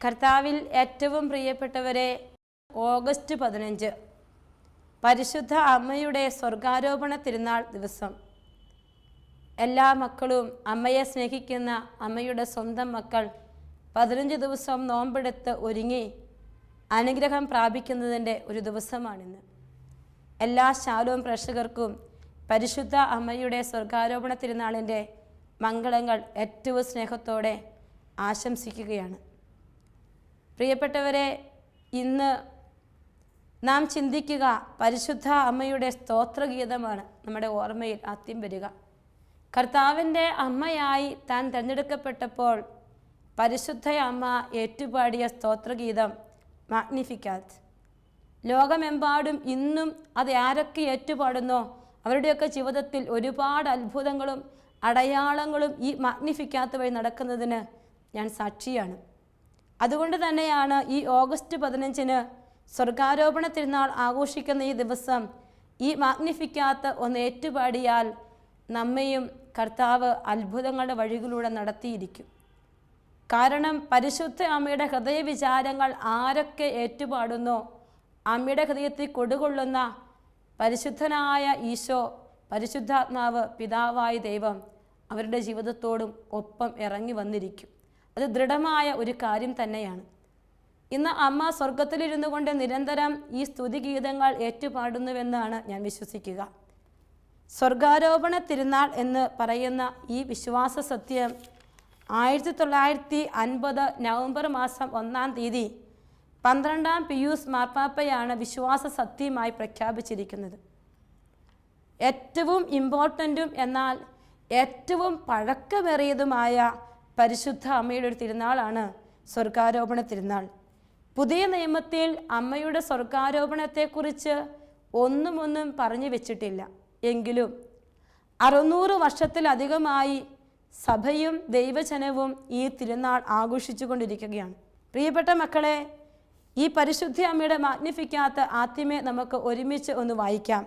കർത്താവിൽ ഏറ്റവും പ്രിയപ്പെട്ടവരെ, ഓഗസ്റ്റ് 15 പരിശുദ്ധ അമ്മയുടെ സ്വർഗാരോപണ തിരുനാൾ ദിവസം. എല്ലാ മക്കളും, അമ്മയെ സ്നേഹിക്കുന്ന അമ്മയുടെ സ്വന്തം മക്കൾ 15 ദിവസം നോമ്പെടുത്ത് ഒരുങ്ങി അനുഗ്രഹം പ്രാപിക്കുന്നതിൻ്റെ ഒരു ദിവസമാണിന്ന്. എല്ലാ ശാലോം പ്രേക്ഷകർക്കും പരിശുദ്ധ അമ്മയുടെ സ്വർഗാരോപണ തിരുനാളിൻ്റെ മംഗളങ്ങൾ ഏറ്റവും സ്നേഹത്തോടെ ആശംസിക്കുകയാണ്. പ്രിയപ്പെട്ടവരെ, ഇന്ന് നാം ചിന്തിക്കുക പരിശുദ്ധ അമ്മയുടെ സ്തോത്രഗീതമാണ് നമ്മുടെ ഓർമ്മയിൽ ആദ്യം വരിക. കർത്താവിൻ്റെ അമ്മയായി താൻ തിരഞ്ഞെടുക്കപ്പെട്ടപ്പോൾ പരിശുദ്ധ അമ്മ ഏറ്റുപാടിയ സ്തോത്രഗീതം മാഗ്നിഫിക്കാത്ത്. ലോകമെമ്പാടും ഇന്നും അത് ആരൊക്കെ ഏറ്റുപാടുന്നോ അവരുടെയൊക്കെ ജീവിതത്തിൽ ഒരുപാട് അത്ഭുതങ്ങളും അടയാളങ്ങളും ഈ മാഗ്നിഫിക്കാത്ത് വഴി നടക്കുന്നതിന് ഞാൻ സാക്ഷിയാണ്. അതുകൊണ്ട് തന്നെയാണ് ഈ ഓഗസ്റ്റ് 15 സ്വർഗാരോപണ തിരുനാൾ ആഘോഷിക്കുന്ന ഈ ദിവസം ഈ മാഗ്നിഫിക്കാത്ത് ഒന്ന് ഏറ്റുപാടിയാൽ നമ്മയും കർത്താവ് അത്ഭുതങ്ങളുടെ വഴികളിലൂടെ നടത്തിയിരിക്കും. കാരണം പരിശുദ്ധ അമ്മയുടെ ഹൃദയവിചാരങ്ങൾ ആരൊക്കെ ഏറ്റുപാടുന്നോ അമ്മയുടെ ഹൃദയത്തിൽ കൊടുകൊള്ളുന്ന പരിശുദ്ധനായ ഈശോ, പരിശുദ്ധാത്മാവ്, പിതാവായ ദൈവം അവരുടെ ജീവിതത്തോടും ഒപ്പം ഇറങ്ങി വന്നിരിക്കും. അത് ദൃഢമായ ഒരു കാര്യം തന്നെയാണ്. ഇന്ന് അമ്മ സ്വർഗത്തിലിരുന്നു കൊണ്ട് നിരന്തരം ഈ സ്തുതിഗീതങ്ങൾ ഏറ്റുപാടുന്നുവെന്നാണ് ഞാൻ വിശ്വസിക്കുക. സ്വർഗാരോപണ തിരുനാൾ എന്ന് പറയുന്ന ഈ വിശ്വാസ സത്യം 1950 നവംബർ മാസം 1-ാം തീയതി 12-ാം പിയൂസ് മാർപ്പാപ്പയാണ് വിശ്വാസ സത്യമായി പ്രഖ്യാപിച്ചിരിക്കുന്നത്. ഏറ്റവും ഇമ്പോർട്ടൻറ്റും എന്നാൽ ഏറ്റവും പഴക്കമേറിയതുമായ പരിശുദ്ധ അമ്മയുടെ ഒരു തിരുനാളാണ് സ്വർഗാരോപണ തിരുനാൾ. പുതിയ നിയമത്തിൽ അമ്മയുടെ സ്വർഗാരോപണത്തെക്കുറിച്ച് ഒന്നും പറഞ്ഞു വെച്ചിട്ടില്ല. എങ്കിലും 600 വർഷത്തിലധികമായി സഭയും ദൈവജനവും ഈ തിരുനാൾ ആഘോഷിച്ചു കൊണ്ടിരിക്കുകയാണ്. പ്രിയപ്പെട്ട മക്കളെ, ഈ പരിശുദ്ധ അമ്മയുടെ മാഗ്നിഫിക്കാത്ത് ആദ്യമേ നമുക്ക് ഒരുമിച്ച് ഒന്ന് വായിക്കാം.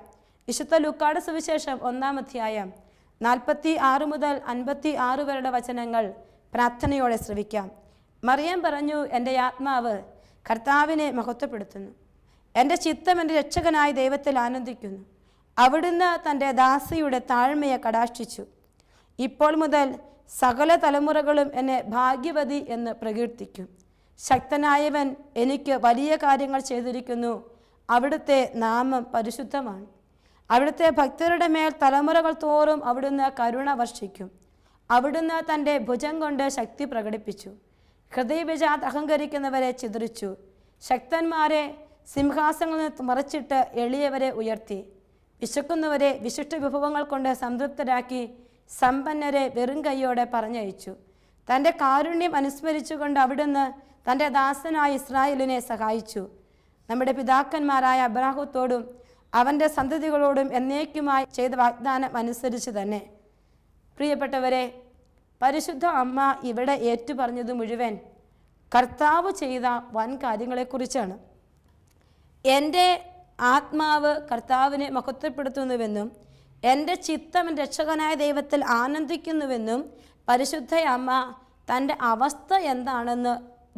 വിശുദ്ധ ലൂക്കായുടെ സുവിശേഷം 1-ാം അധ്യായം 46 മുതൽ 56 വരെയുടെ വചനങ്ങൾ പ്രാർത്ഥനയോടെ ശ്രവിക്കാം. മറിയം പറഞ്ഞു, എൻ്റെ ആത്മാവ് കർത്താവിനെ മഹത്വപ്പെടുത്തുന്നു, എൻ്റെ ചിത്തം എൻ്റെ രക്ഷകനായ ദൈവത്തിൽ ആനന്ദിക്കുന്നു. അവിടുന്ന് തൻ്റെ ദാസിയുടെ താഴ്മയെ കടാക്ഷിച്ചു. ഇപ്പോൾ മുതൽ സകല തലമുറകളും എന്നെ ഭാഗ്യവതി എന്ന് പ്രകീർത്തിക്കും. ശക്തനായവൻ എനിക്ക് വലിയ കാര്യങ്ങൾ ചെയ്തിരിക്കുന്നു. അവിടുത്തെ നാമം പരിശുദ്ധമാണ്. അവിടുത്തെ ഭക്തരുടെ മേൽ തലമുറകൾ തോറും അവിടുന്ന് കരുണ വർഷിക്കും. അവിടുന്ന് തൻ്റെ ഭുജം കൊണ്ട് ശക്തി പ്രകടിപ്പിച്ചു. ഹൃദയവിജാത് അഹങ്കരിക്കുന്നവരെ ചിതറിച്ചു. ശക്തന്മാരെ സിംഹാസനങ്ങളിൽ നിന്ന് മറച്ചിട്ട് എളിയവരെ ഉയർത്തി. വിശക്കുന്നവരെ വിശിഷ്ട വിഭവങ്ങൾ കൊണ്ട് സംതൃപ്തരാക്കി സമ്പന്നരെ വെറും കൈയോടെ പറഞ്ഞയച്ചു. തൻ്റെ കാരുണ്യം അനുസ്മരിച്ചുകൊണ്ട് അവിടുന്ന് തൻ്റെ ദാസനായ ഇസ്രായേലിനെ സഹായിച്ചു. നമ്മുടെ പിതാക്കന്മാരായ അബ്രാഹത്തോടും അവൻ്റെ സന്തതികളോടും എന്നേക്കുമായി ചെയ്ത വാഗ്ദാനം അനുസരിച്ച് തന്നെ. പ്രിയപ്പെട്ടവരെ, പരിശുദ്ധ അമ്മ ഇവിടെ ഏറ്റുപറഞ്ഞത് മുഴുവൻ കർത്താവ് ചെയ്ത വൻ കാര്യങ്ങളെക്കുറിച്ചാണ്. എൻ്റെ ആത്മാവ് കർത്താവിനെ മഹത്വപ്പെടുത്തുന്നുവെന്നും എൻ്റെ ചിത്തം എൻ്റെ രക്ഷകനായ ദൈവത്തിൽ ആനന്ദിക്കുന്നുവെന്നും പരിശുദ്ധ അമ്മ തൻ്റെ അവസ്ഥ എന്താണെന്ന്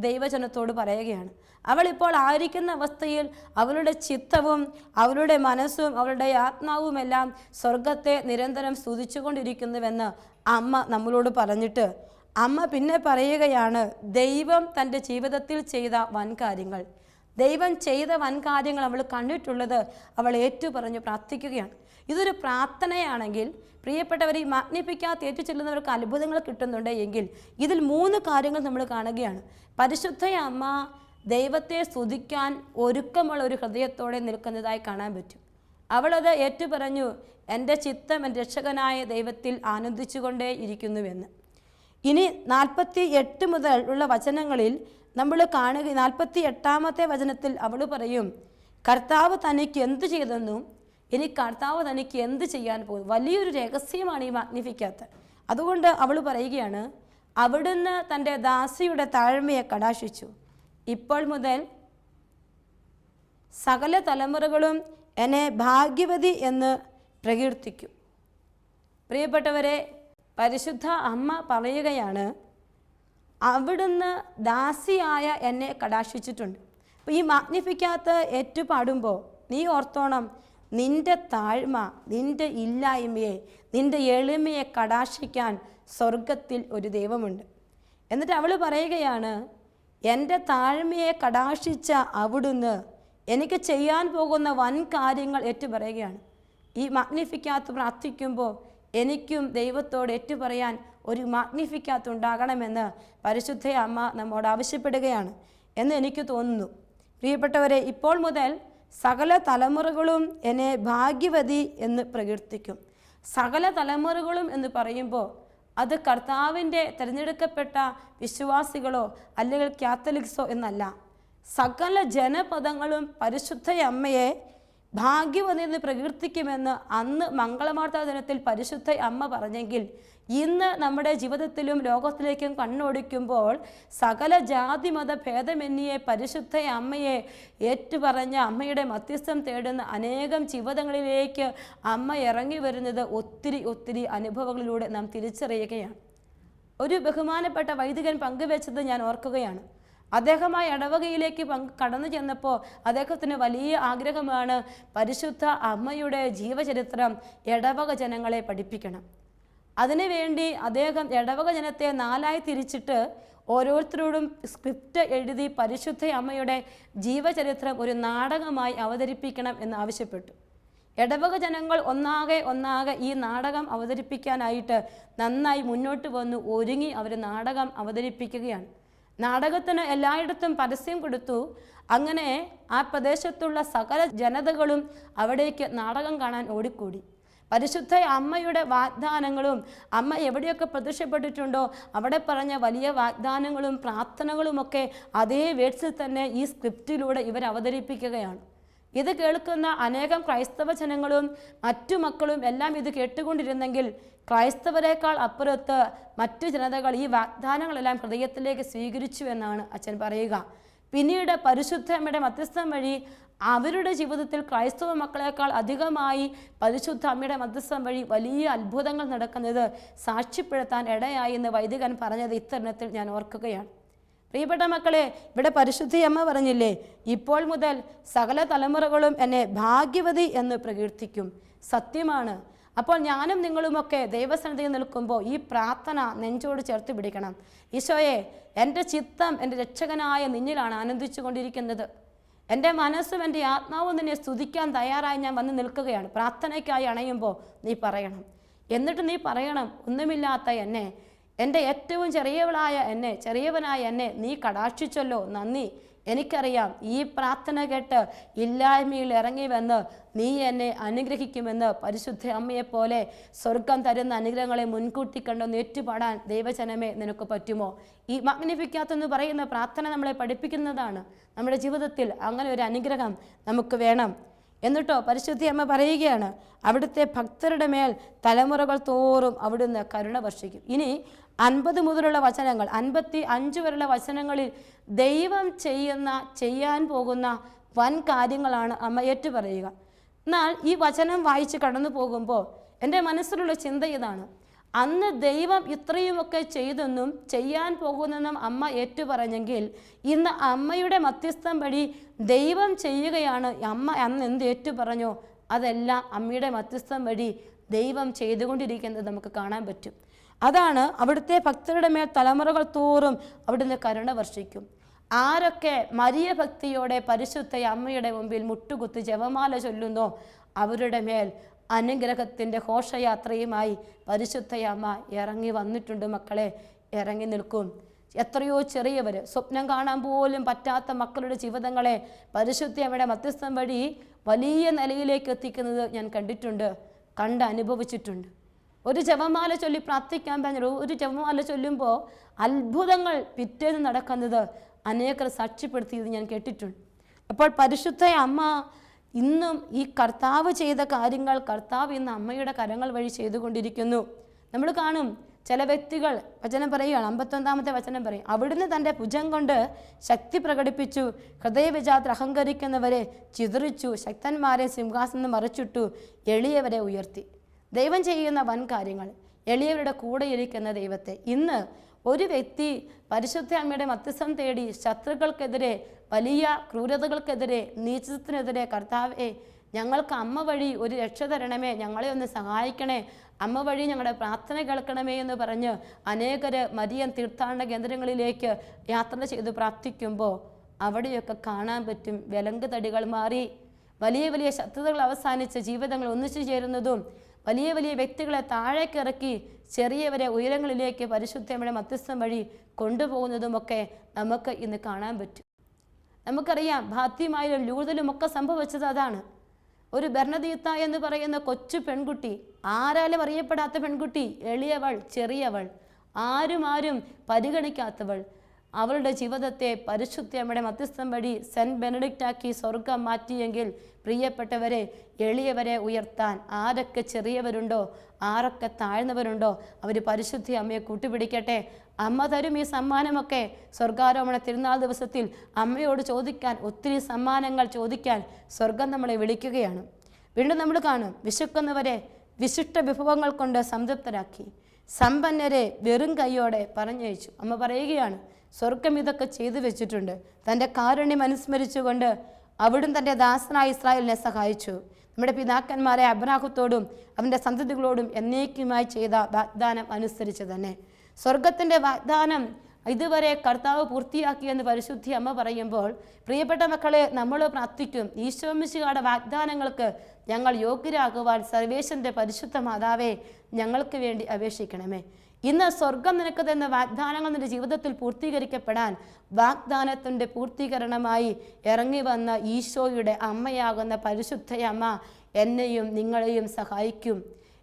ദൈവജനത്തോട് പറയുകയാണ്. അവളിപ്പോൾ ആയിരിക്കുന്ന അവസ്ഥയിൽ അവളുടെ ചിത്തവും അവളുടെ മനസ്സും അവളുടെ ആത്മാവുമെല്ലാം സ്വർഗത്തെ നിരന്തരം സ്തുതിച്ചു കൊണ്ടിരിക്കുന്നുവെന്ന് അമ്മ നമ്മളോട് പറഞ്ഞിട്ട് അമ്മ പിന്നെ പറയുകയാണ്, ദൈവം തൻ്റെ ജീവിതത്തിൽ ചെയ്ത വൻകാര്യങ്ങൾ, ദൈവം ചെയ്ത വൻകാര്യങ്ങൾ അവൾ കണ്ടിട്ടുള്ളത് അവൾ ഏറ്റുപറഞ്ഞ് പ്രാർത്ഥിക്കുകയാണ്. ഇതൊരു പ്രാർത്ഥനയാണെങ്കിൽ പ്രിയപ്പെട്ടവർ, ഈ മാഗ്നിഫിക്കാത്ത് ഏറ്റുചൊല്ലുന്നവർക്ക് അത്ഭുതങ്ങൾ കിട്ടുന്നുണ്ട് എങ്കിൽ ഇതിൽ 3 കാര്യങ്ങൾ നമ്മൾ കാണുകയാണ്. പരിശുദ്ധ അമ്മ ദൈവത്തെ സ്തുതിക്കാൻ ഒരുക്കമുള്ള ഒരു ഹൃദയത്തോടെ നിൽക്കുന്നതായി കാണാൻ പറ്റും. അവളത് ഏറ്റുപറഞ്ഞു, എൻ്റെ ചിത്തം എൻ്റെ രക്ഷകനായ ദൈവത്തിൽ ആനന്ദിച്ചുകൊണ്ടേ ഇരിക്കുന്നുവെന്ന്. ഇനി 48 മുതൽ ഉള്ള വചനങ്ങളിൽ നമ്മൾ കാണുക, 48-ാമത്തെ വചനത്തിൽ അവൾ പറയും, കർത്താവ് തനിക്ക് എന്ത് ചെയ്തെന്നും ഇനി കർത്താവ് തനിക്ക് എന്ത് ചെയ്യാൻ പോകുന്നു. വലിയൊരു രഹസ്യമാണ് ഈ മാഗ്നിഫിക്കാത്ത്. അതുകൊണ്ട് അവൾ പറയുകയാണ്, അവിടുന്ന് തൻ്റെ ദാസിയുടെ താഴ്മയെ കടാക്ഷിച്ചു. ഇപ്പോൾ മുതൽ സകല തലമുറകളും എന്നെ ഭാഗ്യവതി എന്ന് പ്രകീർത്തിക്കും. പ്രിയപ്പെട്ടവരെ, പരിശുദ്ധ അമ്മ പറയുകയാണ്, അവിടുന്ന് ദാസിയായ എന്നെ കടാക്ഷിച്ചിട്ടുണ്ട്. അപ്പോൾ ഈ മാഗ്നിഫിക്കാത്ത് ഏറ്റുപാടുമ്പോൾ നീ ഓർത്തോണം, നിൻ്റെ താഴ്മ, നിൻ്റെ ഇല്ലായ്മയെ, നിൻ്റെ എളിമയെ കടാക്ഷിക്കാൻ സ്വർഗത്തിൽ ഒരു ദൈവമുണ്ട്. എന്നിട്ട് അവൾ പറയുകയാണ്, എൻ്റെ താഴ്മയെ കടാക്ഷിച്ച അവിടുന്ന് എനിക്ക് ചെയ്യാൻ പോകുന്ന വൻ കാര്യങ്ങൾ ഏറ്റുപറയുകയാണ്. ഈ മാഗ്നിഫിക്കാത്ത് പ്രാർത്ഥിക്കുമ്പോൾ എനിക്കും ദൈവത്തോട് ഏറ്റുപറയാൻ ഒരു മാഗ്നിഫിക്കാത്ത് ഉണ്ടാകണമെന്ന് പരിശുദ്ധ അമ്മ നമ്മോട് ആവശ്യപ്പെടുകയാണ് എന്ന് എനിക്ക് തോന്നുന്നു. പ്രിയപ്പെട്ടവരെ, ഇപ്പോൾ മുതൽ സകല തലമുറകളും എന്നെ ഭാഗ്യവതി എന്ന് പ്രകീർത്തിക്കും. സകല തലമുറകളും എന്ന് പറയുമ്പോൾ അത് കർത്താവിൻ്റെ തിരഞ്ഞെടുക്കപ്പെട്ട വിശ്വാസികളോ അല്ലെങ്കിൽ കാത്തലിക്സോ എന്നല്ല. സകല ജനപദങ്ങളും പരിശുദ്ധ അമ്മയെ ഭാഗ്യവതി എന്ന് പ്രകീർത്തിക്കുമെന്ന് അന്ന് മംഗളവാർത്താ ദിനത്തിൽ പരിശുദ്ധ അമ്മ പറഞ്ഞെങ്കിൽ, ഇന്ന് നമ്മുടെ ജീവിതത്തിലും ലോകത്തിലേക്കും കണ്ണോടിക്കുമ്പോൾ സകല ജാതി മത ഭേദമന്യേ പരിശുദ്ധ അമ്മയെ ഏറ്റുപറഞ്ഞ അമ്മയുടെ മധ്യസ്ഥം തേടുന്ന അനേകം ജീവിതങ്ങളിലേക്ക് അമ്മ ഇറങ്ങി വരുന്നത് ഒത്തിരി അനുഭവങ്ങളിലൂടെ നാം തിരിച്ചറിയുകയാണ്. ഒരു ബഹുമാനപ്പെട്ട വൈദികൻ പങ്കുവെച്ചത് ഞാൻ ഓർക്കുകയാണ്. അദ്ദേഹമായി ഇടവകയിലേക്ക് കടന്നു ചെന്നപ്പോൾ അദ്ദേഹത്തിന് വലിയ ആഗ്രഹമാണ് പരിശുദ്ധ അമ്മയുടെ ജീവചരിത്രം ഇടവക ജനങ്ങളെ പഠിപ്പിക്കണം. അതിനുവേണ്ടി അദ്ദേഹം ഇടവക ജനത്തെ 4 തിരിച്ചിട്ട് ഓരോരുത്തരോടും സ്ക്രിപ്റ്റ് എഴുതി പരിശുദ്ധ അമ്മയുടെ ജീവചരിത്രം ഒരു നാടകമായി അവതരിപ്പിക്കണം എന്ന് ആവശ്യപ്പെട്ടു. ഇടവക ജനങ്ങൾ ഒന്നാകെ ഈ നാടകം അവതരിപ്പിക്കാനായിട്ട് നന്നായി മുന്നോട്ട് വന്നു ഒരുങ്ങി അവർ നാടകം അവതരിപ്പിക്കുകയാണ്. നാടകത്തിന് എല്ലായിടത്തും പരസ്യം കൊടുത്തു. അങ്ങനെ ആ പ്രദേശത്തുള്ള സകല ജനതകളും അവിടേക്ക് നാടകം കാണാൻ ഓടിക്കൂടി. പരിശുദ്ധ അമ്മയുടെ വാഗ്ദാനങ്ങളും അമ്മ എവിടെയൊക്കെ പ്രത്യക്ഷപ്പെട്ടിട്ടുണ്ടോ അവിടെ പറഞ്ഞ വലിയ വാഗ്ദാനങ്ങളും പ്രാർത്ഥനകളുമൊക്കെ അതേ വേർഡ്സിൽ തന്നെ ഈ സ്ക്രിപ്റ്റിലൂടെ ഇവർ അവതരിപ്പിക്കുകയാണ്. ഇത് കേൾക്കുന്ന അനേകം ക്രൈസ്തവ ജനങ്ങളും മറ്റു മക്കളും എല്ലാം ഇത് കേട്ടുകൊണ്ടിരുന്നെങ്കിൽ ക്രൈസ്തവരെക്കാൾ അപ്പുറത്ത് മറ്റു ജനതകൾ ഈ വാഗ്ദാനങ്ങളെല്ലാം ഹൃദയത്തിലേക്ക് സ്വീകരിച്ചു എന്നാണ് അച്ഛൻ പറയുക. പിന്നീട് പരിശുദ്ധ അമ്മയുടെ മധ്യസ്ഥം വഴി അവരുടെ ജീവിതത്തിൽ ക്രൈസ്തവ മക്കളെക്കാൾ അധികമായി പരിശുദ്ധ അമ്മയുടെ മധ്യസ്ഥം വഴി വലിയ അത്ഭുതങ്ങൾ നടക്കുന്നത് സാക്ഷ്യപ്പെടുത്താൻ ഇടയായി എന്ന് വൈദികൻ പറഞ്ഞത് ഇത്തരണത്തിൽ ഞാൻ ഓർക്കുകയാണ്. പ്രിയപ്പെട്ട മക്കളെ, ഇവിടെ പരിശുദ്ധ അമ്മ പറഞ്ഞില്ലേ, ഇപ്പോൾ മുതൽ സകല തലമുറകളും എന്നെ ഭാഗ്യവതി എന്ന് പ്രകീർത്തിക്കും. സത്യമാണ്. അപ്പോൾ ഞാനും നിങ്ങളുമൊക്കെ ദൈവസന്നിധിയിൽ നിൽക്കുമ്പോൾ ഈ പ്രാർത്ഥന നെഞ്ചോട് ചേർത്ത് പിടിക്കണം. ഈശോയെ, എൻ്റെ ചിത്തം എൻ്റെ രക്ഷകനായ നിന്നിലാണ് ആനന്ദിച്ചു കൊണ്ടിരിക്കുന്നത്. എൻ്റെ മനസ്സും എൻ്റെ ആത്മാവും നിന്നെ സ്തുതിക്കാൻ തയ്യാറായി ഞാൻ വന്ന് നിൽക്കുകയാണ്. പ്രാർത്ഥനയ്ക്കായി അണയുമ്പോൾ നീ പറയണം. എന്നിട്ട് നീ പറയണം, ഒന്നുമില്ലാത്ത എന്നെ, എൻ്റെ ഏറ്റവും ചെറിയവനായ എന്നെ നീ കടാക്ഷിച്ചല്ലോ, നന്ദി. എനിക്കറിയാം ഈ പ്രാർത്ഥന കേട്ട് ഇല്ലായ്മയിൽ ഇറങ്ങി വന്ന് നീ എന്നെ അനുഗ്രഹിക്കുമെന്ന്. പരിശുദ്ധ അമ്മയെപ്പോലെ സ്വർഗം തരുന്ന അനുഗ്രഹങ്ങളെ മുൻകൂട്ടി കണ്ടൊന്ന് ഏറ്റുപാടാൻ ദൈവജനമേ നിനക്ക് പറ്റുമോ? ഈ മാഗ്നിഫിക്കാത്തെന്ന് പറയുന്ന പ്രാർത്ഥന നമ്മളെ പഠിപ്പിക്കുന്നതാണ്. നമ്മുടെ ജീവിതത്തിൽ അങ്ങനെ ഒരു അനുഗ്രഹം നമുക്ക് വേണം. എന്നിട്ടോ പരിശുദ്ധ അമ്മ പറയുകയാണ്, അവിടുത്തെ ഭക്തരുടെ മേൽ തലമുറകൾ തോറും അവിടുന്ന് കരുണ വർഷിക്കും. ഇനി 50 മുതലുള്ള വചനങ്ങൾ, 55 വരെയുള്ള വചനങ്ങളിൽ ദൈവം ചെയ്യാൻ പോകുന്ന വൻ കാര്യങ്ങളാണ് അമ്മ ഏറ്റുപറയുക. എന്നാൽ ഈ വചനം വായിച്ച് കടന്നു പോകുമ്പോൾ എൻ്റെ മനസ്സിലുള്ള ചിന്ത ഇതാണ്, അന്ന് ദൈവം ഇത്രയുമൊക്കെ ചെയ്തെന്നും ചെയ്യാൻ പോകുന്നെന്നും അമ്മ ഏറ്റുപറഞ്ഞെങ്കിൽ ഇന്ന് അമ്മയുടെ മധ്യസ്ഥം വഴി ദൈവം ചെയ്യുകയാണ്. അമ്മ അന്ന് എന്ത് ഏറ്റുപറഞ്ഞോ അതെല്ലാം അമ്മയുടെ മധ്യസ്ഥം വഴി ദൈവം ചെയ്തുകൊണ്ടിരിക്കുന്നത് നമുക്ക് കാണാൻ പറ്റും. അതാണ് അവിടുത്തെ ഭക്തരുടെ മേൽ തലമുറകൾ തോറും അവിടുന്ന് കരുണ വർഷിക്കും. ആരൊക്കെ മരിയ ഭക്തിയോടെ പരിശുദ്ധ അമ്മയുടെ മുമ്പിൽ മുട്ടുകുത്തി ജപമാല ചൊല്ലുന്നോ അവരുടെ മേൽ അനുഗ്രഹത്തിൻ്റെ ഘോഷയാത്രയുമായി പരിശുദ്ധ അമ്മ ഇറങ്ങി വന്നിട്ടുണ്ട്. മക്കളെ, ഇറങ്ങി നിൽക്കും. എത്രയോ ചെറിയവർ, സ്വപ്നം കാണാൻ പോലും പറ്റാത്ത മക്കളുടെ ജീവിതങ്ങളെ പരിശുദ്ധ അമ്മയുടെ മധ്യസ്ഥം വഴി വലിയ നിലയിലേക്ക് എത്തിക്കുന്നത് ഞാൻ കണ്ടിട്ടുണ്ട്, അനുഭവിച്ചിട്ടുണ്ട്. ഒരു ജപമാല ചൊല്ലി പ്രാർത്ഥിക്കാൻ പറഞ്ഞ ഒരു ജപമാല ചൊല്ലുമ്പോൾ അത്ഭുതങ്ങൾ പിറ്റേന്ന് നടക്കുന്നത് അനേകർ സാക്ഷ്യപ്പെടുത്തിയത് ഞാൻ കേട്ടിട്ടുണ്ട്. അപ്പോൾ പരിശുദ്ധ അമ്മ ഇന്നും ഈ കർത്താവ് ചെയ്ത കാര്യങ്ങൾ കർത്താവ് ഇന്ന് അമ്മയുടെ കരങ്ങൾ വഴി ചെയ്തുകൊണ്ടിരിക്കുന്നു. നമ്മൾ കാണും ചില വ്യക്തികൾ വചനം പറയുകയാണ്, 51-ാമത്തെ വചനം പറയും, അവിടുന്ന് തൻ്റെ ഭുജം കൊണ്ട് ശക്തി പ്രകടിപ്പിച്ചു, ഹൃദയവിജാത്ര അഹങ്കരിക്കുന്നവരെ ചിതറിച്ചു, ശക്തന്മാരെ സിംഹാസനം മറിച്ചിട്ടു, എളിയവരെ ഉയർത്തി. ദൈവം ചെയ്യുന്ന വൻ കാര്യങ്ങൾ, എളിയവരുടെ കൂടെ ഇരിക്കുന്ന ദൈവത്തെ ഇന്ന് ഒരു വ്യക്തി പരിശുദ്ധ അമ്മയുടെ മധ്യസ്ഥം തേടി ശത്രുക്കൾക്കെതിരെ, വലിയ ക്രൂരതകൾക്കെതിരെ, നീചത്വത്തിനെതിരെ, കർത്താവേ ഞങ്ങൾക്ക് അമ്മ വഴി ഒരു രക്ഷ തരണമേ, ഞങ്ങളെ ഒന്ന് സഹായിക്കണേ, അമ്മ വഴി ഞങ്ങളുടെ പ്രാർത്ഥന കേൾക്കണമേ എന്ന് പറഞ്ഞ് അനേകർ മരിയൻ തീർത്ഥാടന കേന്ദ്രങ്ങളിലേക്ക് യാത്ര ചെയ്ത് പ്രാർത്ഥിക്കുമ്പോൾ അവിടെയൊക്കെ കാണാൻ പറ്റും വിലങ്ക് തടികൾ മാറി, വലിയ വലിയ ശത്രുതകൾ അവസാനിച്ച് ജീവിതങ്ങൾ ഒന്നിച്ചു ചേരുന്നതും, വലിയ വലിയ വ്യക്തികളെ താഴേക്കിറക്കി ചെറിയവരെ ഉയരങ്ങളിലേക്ക് പരിശുദ്ധയുടെ മധ്യസ്ഥം വഴി കൊണ്ടുപോകുന്നതുമൊക്കെ നമുക്ക് ഇന്ന് കാണാൻ പറ്റും. നമുക്കറിയാം ഭാത്യമായാലും ലൂതലും ഒക്കെ സംഭവിച്ചത് അതാണ്. ഒരു ബെർണദീത്ത എന്ന് പറയുന്ന കൊച്ചു പെൺകുട്ടി, ആരാലും അറിയപ്പെടാത്ത പെൺകുട്ടി, എളിയവൾ, ചെറിയവൾ, ആരും പരിഗണിക്കാത്തവൾ, അവളുടെ ജീവിതത്തെ പരിശുദ്ധയുടെ മധ്യസ്ഥം വഴി സെൻറ്റ് ബെനഡിക്റ്റാക്കി സ്വർഗം മാറ്റിയെങ്കിൽ പ്രിയപ്പെട്ടവരെ, എളിയവരെ ഉയർത്താൻ ആരൊക്കെ ചെറിയവരുണ്ടോ, ആരൊക്കെ താഴ്ന്നവരുണ്ടോ അവർ പരിശുദ്ധ അമ്മയെ കൂട്ടുപിടിക്കട്ടെ. അമ്മ തരും ഈ സമ്മാനമൊക്കെ. സ്വർഗാരോഹണ തിരുനാൾ ദിവസത്തിൽ അമ്മയോട് ചോദിക്കാൻ, ഒത്തിരി സമ്മാനങ്ങൾ ചോദിക്കാൻ സ്വർഗം നമ്മളെ വിളിക്കുകയാണ്. വീണ്ടും നമ്മൾ കാണും, വിശക്കുന്നവരെ വിശിഷ്ട വിഭവങ്ങൾ കൊണ്ട് സംതൃപ്തരാക്കി, സമ്പന്നരെ വെറും കൈയോടെ പറഞ്ഞയച്ചു. അമ്മ പറയുകയാണ്, സ്വർഗം ഇതൊക്കെ ചെയ്തു വെച്ചിട്ടുണ്ട്. തൻ്റെ കാരുണ്യം അനുസ്മരിച്ചുകൊണ്ട് അവിടുന്ന് തൻ്റെ ദാസനായ ഇസ്രായേലിനെ സഹായിച്ചു. നമ്മുടെ പിതാക്കന്മാരെ അബ്രാഹത്തോടും അവൻ്റെ സന്തതികളോടും എന്നേക്കുമായി ചെയ്ത വാഗ്ദാനം അനുസരിച്ച് തന്നെ സ്വർഗത്തിൻ്റെ വാഗ്ദാനം ഇതുവരെ കർത്താവ് പൂർത്തിയാക്കിയെന്ന് പരിശുദ്ധി അമ്മ പറയുമ്പോൾ, പ്രിയപ്പെട്ട മക്കളെ, നമ്മൾ പ്രാർത്ഥിക്കും, ഈശോമിശിഹായുടെ വാഗ്ദാനങ്ങൾക്ക് ഞങ്ങൾ യോഗ്യരാകുവാൻ സർവേശ്വരൻ്റെ പരിശുദ്ധ മാതാവേ ഞങ്ങൾക്ക് വേണ്ടി അപേക്ഷിക്കണമേ. ഇന്ന് സ്വർഗം നിനക്ക് തന്ന വാഗ്ദാനങ്ങൾ നിന്റെ ജീവിതത്തിൽ പൂർത്തീകരിക്കപ്പെടാൻ വാഗ്ദാനത്തിൻ്റെ പൂർത്തീകരണമായി ഇറങ്ങി വന്ന ഈശോയുടെ അമ്മയാകുന്ന പരിശുദ്ധയമ്മ എന്നെയും നിങ്ങളെയും സഹായിക്കും.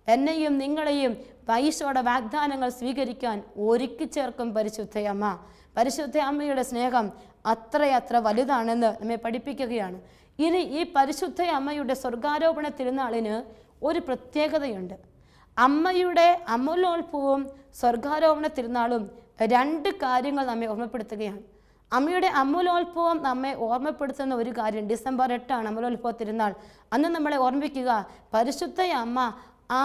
എന്നെയും നിങ്ങളെയും ഈശോയുടെ വാഗ്ദാനങ്ങൾ സ്വീകരിക്കാൻ ഒരുക്കി ചേർക്കും പരിശുദ്ധയമ്മ. പരിശുദ്ധ അമ്മയുടെ സ്നേഹം അത്രയത്ര വലുതാണെന്ന് നമ്മെ പഠിപ്പിക്കുകയാണ്. ഇനി ഈ പരിശുദ്ധ അമ്മയുടെ സ്വർഗാരോപണ തിരുനാളിന് ഒരു പ്രത്യേകതയുണ്ട്. അമ്മയുടെ അമലോത്ഭവവും സ്വർഗാരോപണ തിരുനാളും രണ്ട് കാര്യങ്ങൾ നമ്മെ ഓർമ്മപ്പെടുത്തുകയാണ്. അമ്മയുടെ അമലോത്ഭവം നമ്മെ ഓർമ്മപ്പെടുത്തുന്ന ഒരു കാര്യം, ഡിസംബർ 8 അമലോത്ഭവ തിരുനാൾ. അന്ന് നമ്മളെ ഓർമ്മിക്കുക, പരിശുദ്ധ അമ്മ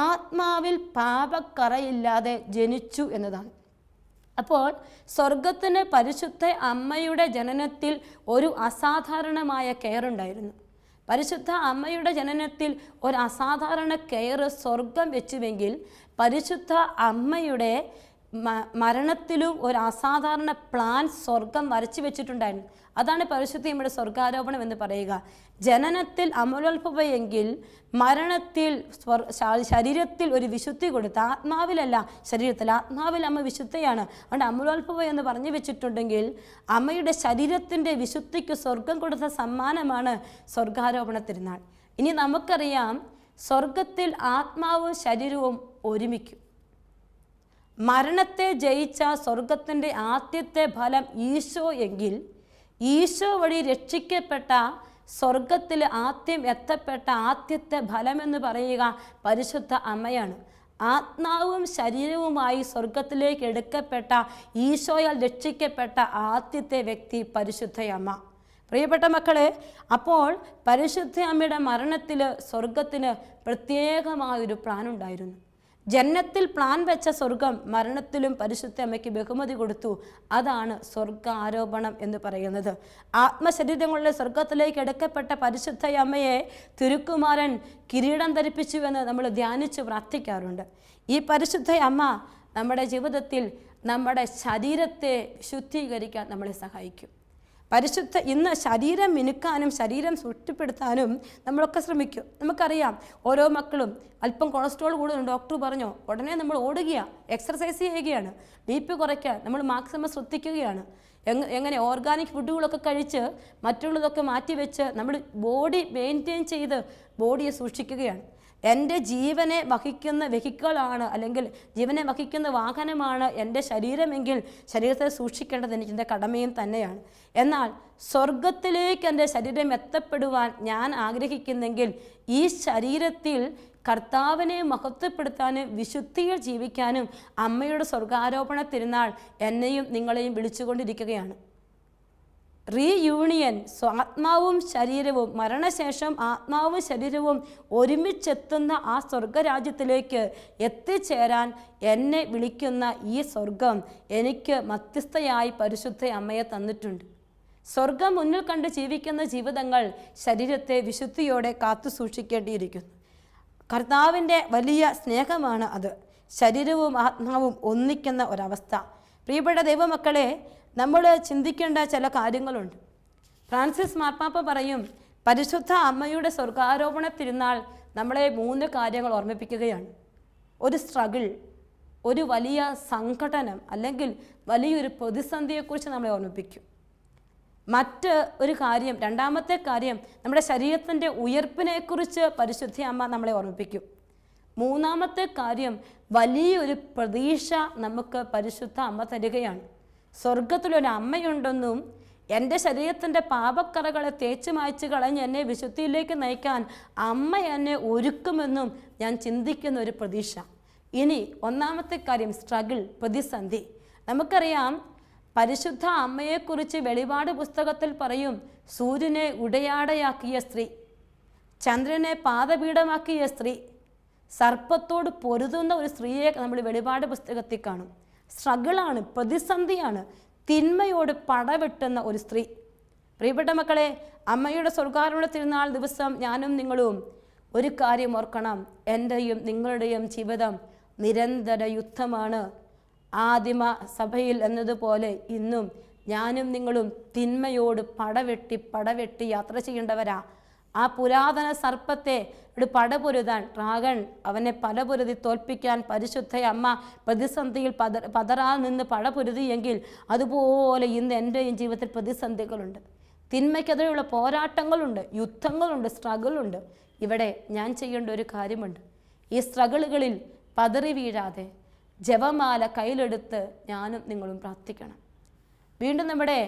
ആത്മാവിൽ പാപക്കറയില്ലാതെ ജനിച്ചു എന്നതാണ്. അപ്പോൾ സ്വർഗത്തിന് പരിശുദ്ധ അമ്മയുടെ ജനനത്തിൽ ഒരു അസാധാരണമായ കെയർ ഉണ്ടായിരുന്നു. പരിശുദ്ധ അമ്മയുടെ ജനനത്തിൽ ഒരു അസാധാരണ കെയർ സ്വർഗം വെച്ചുവെങ്കിൽ പരിശുദ്ധ അമ്മയുടെ മരണത്തിലും ഒരു അസാധാരണ പ്ലാൻ സ്വർഗം വരച്ചു വെച്ചിട്ടുണ്ടായിരുന്നു. അതാണ് പരിശുദ്ധ അമ്മയുടെ സ്വർഗാരോപണം എന്ന് പറയുക. ജനനത്തിൽ അമലോത്ഭവയെങ്കിൽ മരണത്തിൽ ശരീരത്തിൽ ഒരു വിശുദ്ധി കൊടുത്ത്, ആത്മാവിലല്ല ശരീരത്തിൽ, ആത്മാവിൽ അമ്മ വിശുദ്ധയാണ്. അതുകൊണ്ട് അമലോത്ഭവ എന്ന് പറഞ്ഞു വെച്ചിട്ടുണ്ടെങ്കിൽ അമ്മയുടെ ശരീരത്തിൻ്റെ വിശുദ്ധിക്ക് സ്വർഗം കൊടുത്ത സമ്മാനമാണ് സ്വർഗാരോപണ തിരുനാൾ. ഇനി നമുക്കറിയാം, സ്വർഗത്തിൽ ആത്മാവും ശരീരവും ഒരുമിക്കും. മരണത്തെ ജയിച്ച സ്വർഗത്തിൻ്റെ ആദ്യത്തെ ഫലം ഈശോ എങ്കിൽ, ഈശോ വഴി രക്ഷിക്കപ്പെട്ട സ്വർഗത്തിൽ ആദ്യം എത്തപ്പെട്ട ആദ്യത്തെ ഫലമെന്ന് പറയുക പരിശുദ്ധ അമ്മയാണ്. ആത്മാവും ശരീരവുമായി സ്വർഗത്തിലേക്ക് എടുക്കപ്പെട്ട, ഈശോയാൽ രക്ഷിക്കപ്പെട്ട ആദ്യത്തെ വ്യക്തി പരിശുദ്ധയമ്മ. പ്രിയപ്പെട്ട മക്കളെ, അപ്പോൾ പരിശുദ്ധ അമ്മയുടെ മരണത്തിൽ സ്വർഗത്തിന് പ്രത്യേകമായൊരു പ്ലാൻ ഉണ്ടായിരുന്നു. ജന്നത്തിൽ പ്ലാൻ വെച്ച സ്വർഗം മരണത്തിലും പരിശുദ്ധ അമ്മയ്ക്ക് ബഹുമതി കൊടുത്തു. അതാണ് സ്വർഗാരോപണം എന്ന് പറയുന്നത്. ആത്മശരീരങ്ങളുടെ സ്വർഗത്തിലേക്ക് എടുക്കപ്പെട്ട പരിശുദ്ധ അമ്മയെ തിരുക്കുമാരൻ കിരീടം ധരിപ്പിച്ചുവെന്ന് നമ്മൾ ധ്യാനിച്ച് പ്രാർത്ഥിക്കാറുണ്ട്. ഈ പരിശുദ്ധ അമ്മ നമ്മുടെ ജീവിതത്തിൽ നമ്മുടെ ശരീരത്തെ ശുദ്ധീകരിക്കാൻ നമ്മളെ സഹായിക്കും. ഇന്ന് ശരീരം മിനുക്കാനും ശരീരം സൃഷ്ടിപ്പെടുത്താനും നമ്മളൊക്കെ ശ്രമിക്കും. നമുക്കറിയാം, ഓരോ മക്കളും അല്പം കൊളസ്ട്രോൾ കൂടുതലും ഡോക്ടർ പറഞ്ഞോ ഉടനെ നമ്മൾ ഓടുകയാണ്, എക്സർസൈസ് ചെയ്യുകയാണ്, BP കുറയ്ക്കാൻ നമ്മൾ മാക്സിമം ശ്രദ്ധിക്കുകയാണ്. എങ്ങനെ ഓർഗാനിക് ഫുഡുകളൊക്കെ കഴിച്ച് മറ്റുള്ളതൊക്കെ മാറ്റിവെച്ച് നമ്മൾ ബോഡി മെയിൻറ്റെയിൻ ചെയ്ത് ബോഡിയെ സൂക്ഷിക്കുകയാണ്. എൻ്റെ ജീവനെ വഹിക്കുന്ന വെഹിക്കിളാണ്, അല്ലെങ്കിൽ ജീവനെ വഹിക്കുന്ന വാഹനമാണ് എൻ്റെ ശരീരമെങ്കിൽ ശരീരത്തെ സൂക്ഷിക്കേണ്ടത് എൻ്റെ കടമയും തന്നെയാണ്. എന്നാൽ സ്വർഗത്തിലേക്ക് എൻ്റെ ശരീരം എത്തപ്പെടുവാൻ ഞാൻ ആഗ്രഹിക്കുന്നെങ്കിൽ ഈ ശരീരത്തിൽ കർത്താവിനെ മഹത്വപ്പെടുത്താനും വിശുദ്ധിയിൽ ജീവിക്കാനും അമ്മയുടെ സ്വർഗാരോപണ തിരുനാൾ എന്നെയും നിങ്ങളെയും വിളിച്ചുകൊണ്ടിരിക്കുകയാണ്. റീയൂണിയൻ, ആത്മാവും ശരീരവും, മരണശേഷം ആത്മാവും ശരീരവും ഒരുമിച്ചെത്തുന്ന ആ സ്വർഗരാജ്യത്തിലേക്ക് എത്തിച്ചേരാൻ എന്നെ വിളിക്കുന്ന ഈ സ്വർഗം എനിക്ക് മധ്യസ്ഥയായി പരിശുദ്ധ അമ്മയെ തന്നിട്ടുണ്ട്. സ്വർഗം മുന്നിൽ കണ്ട് ജീവിക്കുന്ന ജീവിതങ്ങൾ ശരീരത്തെ വിശുദ്ധിയോടെ കാത്തു സൂക്ഷിക്കേണ്ടിയിരിക്കുന്നു. കർത്താവിൻ്റെ വലിയ സ്നേഹമാണ് അത്, ശരീരവും ആത്മാവും ഒന്നിക്കുന്ന ഒരവസ്ഥ. പ്രിയപ്പെട്ട ദൈവമക്കളെ, നമ്മൾ ചിന്തിക്കേണ്ട ചില കാര്യങ്ങളുണ്ട്. ഫ്രാൻസിസ് മാർപ്പാപ്പ പറയും, പരിശുദ്ധ അമ്മയുടെ സ്വർഗാരോപണ തിരുനാൾ നമ്മളെ 3 കാര്യങ്ങൾ ഓർമ്മിപ്പിക്കുകയാണ്. ഒരു സ്ട്രഗിൾ, ഒരു വലിയ സംഘടനം അല്ലെങ്കിൽ വലിയൊരു പ്രതിസന്ധിയെക്കുറിച്ച് നമ്മളെ ഓർമ്മിപ്പിക്കും. മറ്റ് ഒരു കാര്യം, രണ്ടാമത്തെ കാര്യം, നമ്മുടെ ശരീരത്തിൻ്റെ ഉയർപ്പിനെക്കുറിച്ച് പരിശുദ്ധ അമ്മ നമ്മളെ ഓർമ്മിപ്പിക്കും. മൂന്നാമത്തെ കാര്യം, വലിയൊരു പ്രതീക്ഷ നമുക്ക് പരിശുദ്ധ അമ്മ തരികയാണ്. സ്വർഗത്തിലൊരു അമ്മയുണ്ടെന്നും എൻ്റെ ശരീരത്തിൻ്റെ പാപക്കറകളെ തേച്ച് മായ്ച്ച് കളഞ്ഞ് എന്നെ വിശുദ്ധിയിലേക്ക് നയിക്കാൻ അമ്മ എന്നെ ഒരുക്കുമെന്നും ഞാൻ ചിന്തിക്കുന്ന ഒരു പ്രതീക്ഷ. ഇനി ഒന്നാമത്തെ കാര്യം, സ്ട്രഗിൾ, പ്രതിസന്ധി. നമുക്കറിയാം, പരിശുദ്ധ അമ്മയെക്കുറിച്ച് വെളിപാട് പുസ്തകത്തിൽ പറയും, സൂര്യനെ ഉടയാടയാക്കിയ സ്ത്രീ, ചന്ദ്രനെ പാദപീഠമാക്കിയ സ്ത്രീ, സർപ്പത്തോട് പൊരുതുന്ന ഒരു സ്ത്രീയെ നമ്മൾ വെളിപാട് പുസ്തകത്തിൽ കാണും. സ്ട്രഗിളാണ്, പ്രതിസന്ധിയാണ്, തിന്മയോട് പടവെട്ടുന്ന ഒരു സ്ത്രീ. പ്രിയപ്പെട്ട മക്കളെ, അമ്മയുടെ സ്വർഗാരോപണ തിരുനാൾ ദിവസം ഞാനും നിങ്ങളും ഒരു കാര്യം ഓർക്കണം, എൻ്റെയും നിങ്ങളുടെയും ജീവിതം നിരന്തര യുദ്ധമാണ്. ആദിമ സഭയിൽ എന്നതുപോലെ ഇന്നും ഞാനും നിങ്ങളും തിന്മയോട് പടവെട്ടി യാത്ര ചെയ്യേണ്ടവരാ. ആ പുരാതന സർപ്പത്തെ ഒരു പടപൊരുതാൻ, ഡ്രാഗൺ അവനെ പടപൊരുതി തോൽപ്പിക്കാൻ പരിശുദ്ധ അമ്മ പ്രതിസന്ധിയിൽ പതറാൻ നിന്ന് പടപൊരുതിയെങ്കിൽ അതുപോലെ ഇന്ന് എൻ്റെയും ജീവിതത്തിൽ പ്രതിസന്ധികളുണ്ട്, തിന്മയ്ക്കെതിരെയുള്ള പോരാട്ടങ്ങളുണ്ട്, യുദ്ധങ്ങളുണ്ട്, സ്ട്രഗിളുണ്ട്. ഇവിടെ ഞാൻ ചെയ്യേണ്ട ഒരു കാര്യമുണ്ട്. ഈ സ്ട്രഗിളുകളിൽ പതറി വീഴാതെ ജപമാല കയ്യിലെടുത്ത് ഞാനും നിങ്ങളും പ്രാർത്ഥിക്കണം. വീണ്ടും നമ്മുടെ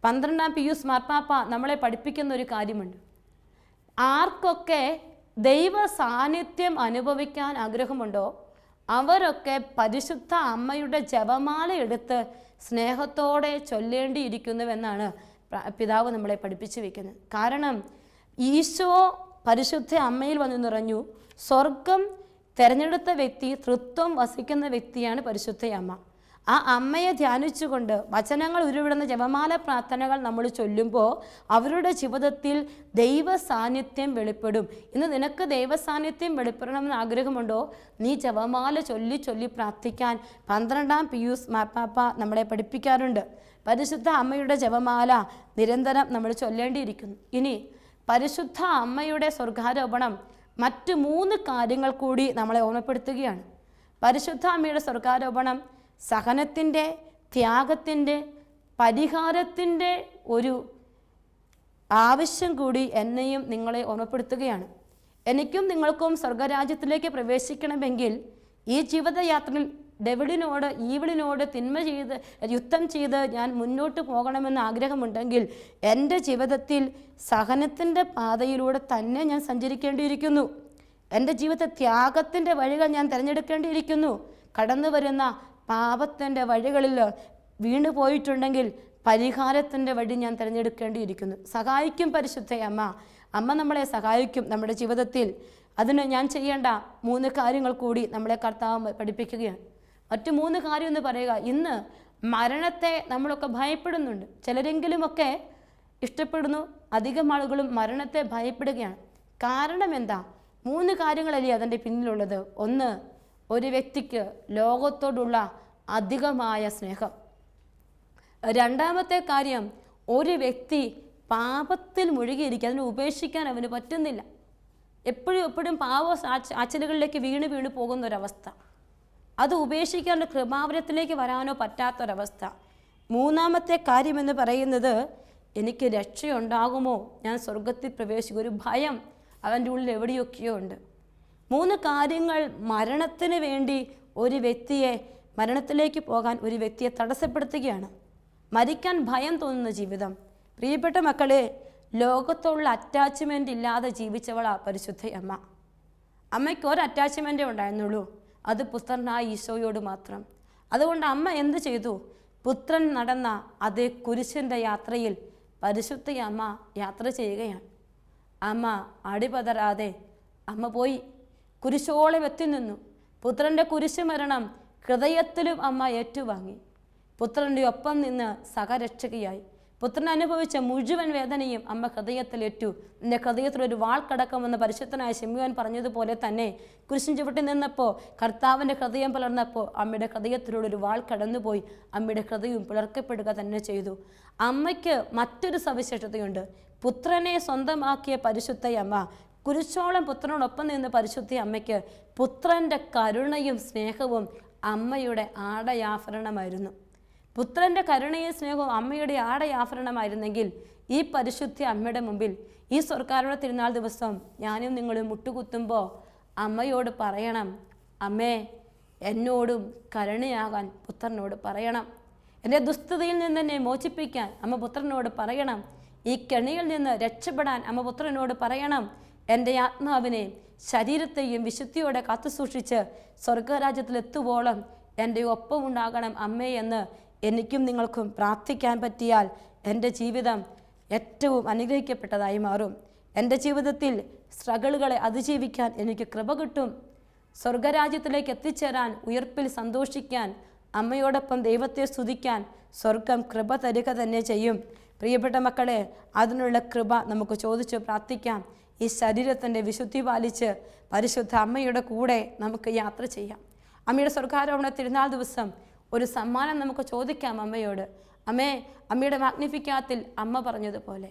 12-ാം പിയൂസ് മാർപ്പാപ്പ നമ്മളെ പഠിപ്പിക്കുന്ന ഒരു കാര്യമുണ്ട്. ആർക്കൊക്കെ ദൈവ സാന്നിധ്യം അനുഭവിക്കാൻ ആഗ്രഹമുണ്ടോ അവരൊക്കെ പരിശുദ്ധ അമ്മയുടെ ജപമാല എടുത്ത് സ്നേഹത്തോടെ ചൊല്ലേണ്ടിയിരിക്കുന്നുവെന്നാണ് പിതാവ് നമ്മളെ പഠിപ്പിച്ചു വയ്ക്കുന്നത്. കാരണം ഈശോ പരിശുദ്ധ അമ്മയിൽ വന്നു നിറഞ്ഞു. സ്വർഗം തിരഞ്ഞെടുത്ത വ്യക്തി, തൃത്വം വസിക്കുന്ന വ്യക്തിയാണ് പരിശുദ്ധ അമ്മ. ആ അമ്മയെ ധ്യാനിച്ചുകൊണ്ട് വചനങ്ങൾ ഉരുവിടുന്ന ജപമാല പ്രാർത്ഥനകൾ നമ്മൾ ചൊല്ലുമ്പോൾ അവരുടെ ജീവിതത്തിൽ ദൈവ സാന്നിധ്യം വെളിപ്പെടും. ഇന്ന് നിനക്ക് ദൈവ സാന്നിധ്യം വെളിപ്പെടണമെന്ന് ആഗ്രഹമുണ്ടോ? നീ ജപമാല ചൊല്ലി പ്രാർത്ഥിക്കാൻ 12-ാം പിയൂസ് മാർപ്പാപ്പ നമ്മളെ പഠിപ്പിക്കാറുണ്ട്. പരിശുദ്ധ അമ്മയുടെ ജപമാല നിരന്തരം നമ്മൾ ചൊല്ലേണ്ടിയിരിക്കുന്നു. ഇനി പരിശുദ്ധ അമ്മയുടെ സ്വർഗാരോപണം മറ്റ് 3 കാര്യങ്ങൾ കൂടി നമ്മളെ ഓർമ്മപ്പെടുത്തുകയാണ്. പരിശുദ്ധ അമ്മയുടെ സ്വർഗാരോപണം സഹനത്തിൻ്റെ, ത്യാഗത്തിൻ്റെ, പരിഹാരത്തിൻ്റെ ഒരു ആവശ്യം കൂടി എന്നെയും നിങ്ങളെ ഓർമ്മപ്പെടുത്തുകയാണ്. എനിക്കും നിങ്ങൾക്കും സ്വർഗരാജ്യത്തിലേക്ക് പ്രവേശിക്കണമെങ്കിൽ ഈ ജീവിതയാത്രയിൽ ഈവിളിനോട് തിന്മ ചെയ്ത് യുദ്ധം ചെയ്ത് ഞാൻ മുന്നോട്ട് പോകണമെന്ന് ആഗ്രഹമുണ്ടെങ്കിൽ എൻ്റെ ജീവിതത്തിൽ സഹനത്തിൻ്റെ പാതയിലൂടെ തന്നെ ഞാൻ സഞ്ചരിക്കേണ്ടിയിരിക്കുന്നു. എൻ്റെ ജീവിതത്തിൽ ത്യാഗത്തിൻ്റെ വഴികൾ ഞാൻ തിരഞ്ഞെടുക്കേണ്ടിയിരിക്കുന്നു. കടന്നു വരുന്ന പാപത്തിൻ്റെ വഴികളിൽ വീണു പോയിട്ടുണ്ടെങ്കിൽ പരിഹാരത്തിൻ്റെ വഴി ഞാൻ തിരഞ്ഞെടുക്കേണ്ടിയിരിക്കുന്നു. സഹായിക്കും പരിശുദ്ധ അമ്മ. അമ്മ നമ്മളെ സഹായിക്കും നമ്മുടെ ജീവിതത്തിൽ. അതിന് ഞാൻ ചെയ്യേണ്ട 3 കാര്യങ്ങൾ കൂടി നമ്മളെ കർത്താവ് പഠിപ്പിക്കുകയാണ്. മറ്റു 3 കാര്യം എന്ന് പറയുക, ഇന്ന് മരണത്തെ നമ്മളൊക്കെ ഭയപ്പെടുന്നുണ്ട്. ചിലരെങ്കിലുമൊക്കെ ഇഷ്ടപ്പെടുന്നു, അധികം ആളുകളും മരണത്തെ ഭയപ്പെടുകയാണ്. കാരണം എന്താ? 3 കാര്യങ്ങളല്ലേ അതിൻ്റെ പിന്നിലുള്ളത്. ഒന്ന്, ഒരു വ്യക്തിക്ക് ലോകത്തോടുള്ള അധികമായ സ്നേഹം. രണ്ടാമത്തെ കാര്യം, ഒരു വ്യക്തി പാപത്തിൽ മുഴുകിയിരിക്കുക, അതിനെ ഉപേക്ഷിക്കാൻ അവന് പറ്റുന്നില്ല. എപ്പോഴും പാപ ആച്ചലുകളിലേക്ക് വീണ് പോകുന്നൊരവസ്ഥ. അത് ഉപേക്ഷിക്കാനോ കൃപാവരത്തിലേക്ക് വരാനോ പറ്റാത്തൊരവസ്ഥ. മൂന്നാമത്തെ കാര്യമെന്ന് പറയുന്നത്, എനിക്ക് രക്ഷയുണ്ടാകുമോ, ഞാൻ സ്വർഗത്തിൽ പ്രവേശിക്കും, ഒരു ഭയം അവൻ്റെ ഉള്ളിൽ എവിടെയൊക്കെയോ ഉണ്ട്. 3 കാര്യങ്ങൾ മരണത്തിന് വേണ്ടി ഒരു വ്യക്തിയെ, മരണത്തിലേക്ക് പോകാൻ ഒരു വ്യക്തിയെ തടസ്സപ്പെടുത്തുകയാണ്. മരിക്കാൻ ഭയം തോന്നുന്ന ജീവിതം. പ്രിയപ്പെട്ട മക്കളെ, ലോകത്തുള്ള അറ്റാച്ച്മെൻ്റ് ഇല്ലാതെ ജീവിച്ചവളാ പരിശുദ്ധ അമ്മ. അമ്മയ്ക്ക് ഒരു അറ്റാച്ച്മെൻറ്റേ ഉണ്ടായിരുന്നുള്ളൂ, അത് പുത്രനായ ഈശോയോട് മാത്രം. അതുകൊണ്ട് അമ്മ എന്ത് ചെയ്തു? പുത്രൻ നടന്ന അതേ കുരിശിൻ്റെ യാത്രയിൽ പരിശുദ്ധ അമ്മ യാത്ര ചെയ്യുകയാണ്. അമ്മ അടിപതരാതെ അമ്മ പോയി കുരിശോളം എത്തി നിന്നു. പുത്രൻ്റെ കുരിശുമരണം ഹൃദയത്തിലും അമ്മ ഏറ്റുവാങ്ങി. പുത്രൻ്റെ ഒപ്പം നിന്ന് സഹരക്ഷകയായി. പുത്രൻ അനുഭവിച്ച മുഴുവൻ വേദനയും അമ്മ ഹൃദയത്തിലേറ്റു. എൻ്റെ ഹൃദയത്തിലൊരു വാൾ കടക്കുമെന്ന് പരിശുദ്ധനായ ശിമയോൻ പറഞ്ഞതുപോലെ തന്നെ കുരിശിൻ ചുവട്ടിൽ നിന്നപ്പോൾ കർത്താവിൻ്റെ ഹൃദയം പിളർന്നപ്പോൾ അമ്മയുടെ ഹൃദയത്തിലൂടെ ഒരു വാൾ കടന്നുപോയി. അമ്മയുടെ ഹൃദയവും പിളർക്കപ്പെടുക തന്നെ ചെയ്തു. അമ്മയ്ക്ക് മറ്റൊരു സവിശേഷതയുണ്ട്. പുത്രനെ സ്വന്തമാക്കിയ പരിശുദ്ധ അമ്മ, കുരിശോളം പുത്രനോടൊപ്പം നിന്ന് പരിശുദ്ധ അമ്മയ്ക്ക് പുത്രൻ്റെ കരുണയും സ്നേഹവും അമ്മയുടെ ആടയാഭരണമായിരുന്നു. പുത്രൻ്റെ കരുണയും സ്നേഹവും അമ്മയുടെ ആടയാഭരണമായിരുന്നെങ്കിൽ ഈ പരിശുദ്ധ അമ്മയുടെ മുമ്പിൽ ഈ സ്വർഗ്ഗാരോഹണ തിരുനാൾ ദിവസം ഞാനും നിങ്ങളും മുട്ടുകുത്തുമ്പോൾ അമ്മയോട് പറയണം, അമ്മേ എന്നോടും കരുണയാകാൻ പുത്രനോട് പറയണം. എൻ്റെ ദുസ്ഥിതിയിൽ നിന്ന് എന്നെ മോചിപ്പിക്കാൻ അമ്മ പുത്രനോട് പറയണം. ഈ കെണിയിൽ നിന്ന് രക്ഷപ്പെടാൻ അമ്മ പുത്രനോട് പറയണം. എൻ്റെ ആത്മാവിനെയും ശരീരത്തെയും വിശുദ്ധിയോടെ കാത്തുസൂക്ഷിച്ച് സ്വർഗരാജ്യത്തിലെത്തുവോളം എൻ്റെ ഒപ്പം ഉണ്ടാകണം അമ്മേ എന്ന് എനിക്കും നിങ്ങൾക്കും പ്രാർത്ഥിക്കാൻ പറ്റിയാൽ എൻ്റെ ജീവിതം ഏറ്റവും അനുഗ്രഹിക്കപ്പെട്ടതായി മാറും. എൻ്റെ ജീവിതത്തിൽ സ്ട്രഗിളുകളെ അതിജീവിക്കാൻ എനിക്ക് കൃപ കിട്ടും. സ്വർഗരാജ്യത്തിലേക്ക് എത്തിച്ചേരാൻ, ഉയർപ്പിൽ സന്തോഷിക്കാൻ, അമ്മയോടൊപ്പം ദൈവത്തെ സ്തുതിക്കാൻ സ്വർഗം കൃപ തരിക തന്നെ ചെയ്യും. പ്രിയപ്പെട്ട മക്കളെ, അതിനുള്ള കൃപ നമുക്ക് ചോദിച്ച് പ്രാർത്ഥിക്കാം. ഈ ശരീരത്തിൻ്റെ വിശുദ്ധി പാലിച്ച് പരിശുദ്ധ അമ്മയുടെ കൂടെ നമുക്ക് യാത്ര ചെയ്യാം. അമ്മയുടെ സ്വർഗ്ഗാരോഹണ തിരുനാൾ ദിവസം ഒരു സമ്മാനം നമുക്ക് ചോദിക്കാം അമ്മയോട്. അമ്മയുടെ മാഗ്നിഫിക്കാത്തിൽ അമ്മ പറഞ്ഞതുപോലെ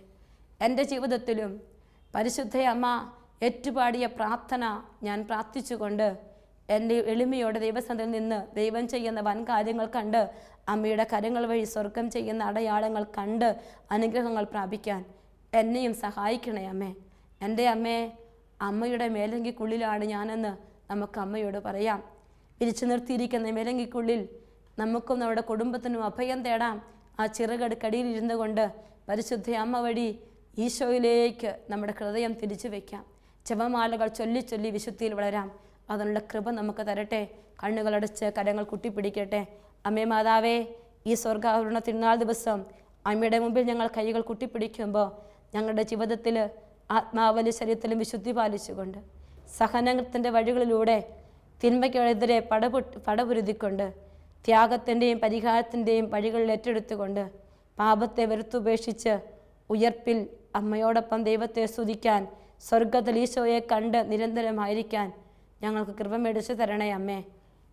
എൻ്റെ ജീവിതത്തിലും പരിശുദ്ധ അമ്മ ഏറ്റുപാടിയ പ്രാർത്ഥന ഞാൻ പ്രാർത്ഥിച്ചുകൊണ്ട് എൻ്റെ എളിമയോടെ ദൈവസന്നിധിയിൽ നിന്ന് ദൈവം ചെയ്യുന്ന വൻ കാര്യങ്ങൾ കണ്ട് അമ്മയുടെ കരങ്ങൾ വഴി സ്വർഗം ചെയ്യുന്ന അടയാളങ്ങൾ കണ്ട് അനുഗ്രഹങ്ങൾ പ്രാപിക്കാൻ എന്നെയും സഹായിക്കണേ അമ്മേ. എൻ്റെ അമ്മേ, അമ്മയുടെ മേലങ്കിക്കുള്ളിലാണ് ഞാനെന്ന് നമുക്ക് അമ്മയോട് പറയാം. പിരിച്ചു നിർത്തിയിരിക്കുന്ന മേലങ്കിക്കുള്ളിൽ നമുക്കും നമ്മുടെ കുടുംബത്തിനും അഭയം തേടാം. ആ ചിറകടുക്കടിയിൽ ഇരുന്നു കൊണ്ട് പരിശുദ്ധ അമ്മ വഴി ഈശോയിലേക്ക് നമ്മുടെ ഹൃദയം തിരിച്ചു വയ്ക്കാം. ജപമാലകൾ ചൊല്ലി ചൊല്ലി വിശുദ്ധിയിൽ വളരാം. അതിനുള്ള കൃപ നമുക്ക് തരട്ടെ. കണ്ണുകളടച്ച് കരങ്ങൾ കുട്ടിപ്പിടിക്കട്ടെ. അമ്മേ മാതാവേ, ഈ സ്വർഗ്ഗാരോഹണ തിരുനാൾ ദിവസം അമ്മയുടെ മുമ്പിൽ ഞങ്ങൾ കൈകൾ കുട്ടിപ്പിടിക്കുമ്പോൾ ഞങ്ങളുടെ ജീവിതത്തിൽ ആത്മാവിലും ശരീരത്തിലും വിശുദ്ധി പാലിച്ചുകൊണ്ട് സഹനത്തിൻ്റെ വഴികളിലൂടെ തിന്മയ്ക്കെതിരെ പടപുരുതിക്കൊണ്ട് ത്യാഗത്തിൻ്റെയും പരിഹാരത്തിൻ്റെയും വഴികളിൽ ഏറ്റെടുത്തുകൊണ്ട് പാപത്തെ വെറുത്തുപേക്ഷിച്ച് ഉയർപ്പിൽ അമ്മയോടൊപ്പം ദൈവത്തെ സ്തുതിക്കാൻ, സ്വർഗത്തിൽ ഈശോയെ കണ്ട് നിരന്തരമായിരിക്കാൻ ഞങ്ങൾക്ക് കൃപ മേടിച്ചു തരണേ അമ്മേ.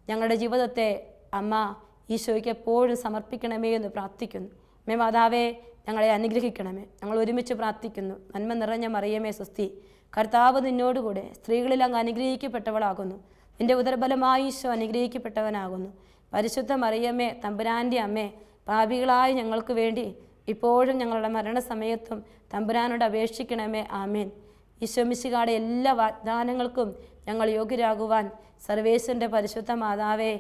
ഞങ്ങളുടെ ജീവിതത്തെ അമ്മ ഈശോയ്ക്ക് എപ്പോഴും സമർപ്പിക്കണമേ എന്ന് പ്രാർത്ഥിക്കുന്നു. അമ്മേ മാതാവേ, ഞങ്ങളെ അനുഗ്രഹിക്കണമേ. ഞങ്ങൾ ഒരുമിച്ച് പ്രാർത്ഥിക്കുന്നു. നന്മ നിറഞ്ഞ മറിയമേ സ്വസ്തി, കർത്താവ് നിന്നോടുകൂടെ സ്ത്രീകളിൽ അങ്ങ് അനുഗ്രഹിക്കപ്പെട്ടവളാകുന്നു. നിന്റെ ഉദരബലമായി ഈശോ അനുഗ്രഹിക്കപ്പെട്ടവനാകുന്നു. പരിശുദ്ധ മറിയമ്മേ, തമ്പുരാൻ്റെ അമ്മേ, പാപികളായ ഞങ്ങൾക്ക് വേണ്ടി ഇപ്പോഴും ഞങ്ങളുടെ മരണസമയത്തും തമ്പുരാനോട് അപേക്ഷിക്കണമേ. ആമേൻ. ഈശോ മിശിഹായുടെ എല്ലാ വാഗ്ദാനങ്ങൾക്കും ഞങ്ങൾ യോഗ്യരാകുവാൻ സർവേശ്വരൻ്റെ പരിശുദ്ധ മാതാവേ,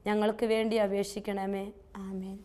ഞങ്ങൾക്ക് വേണ്ടി അപേക്ഷിക്കണമേ. ആമേൻ.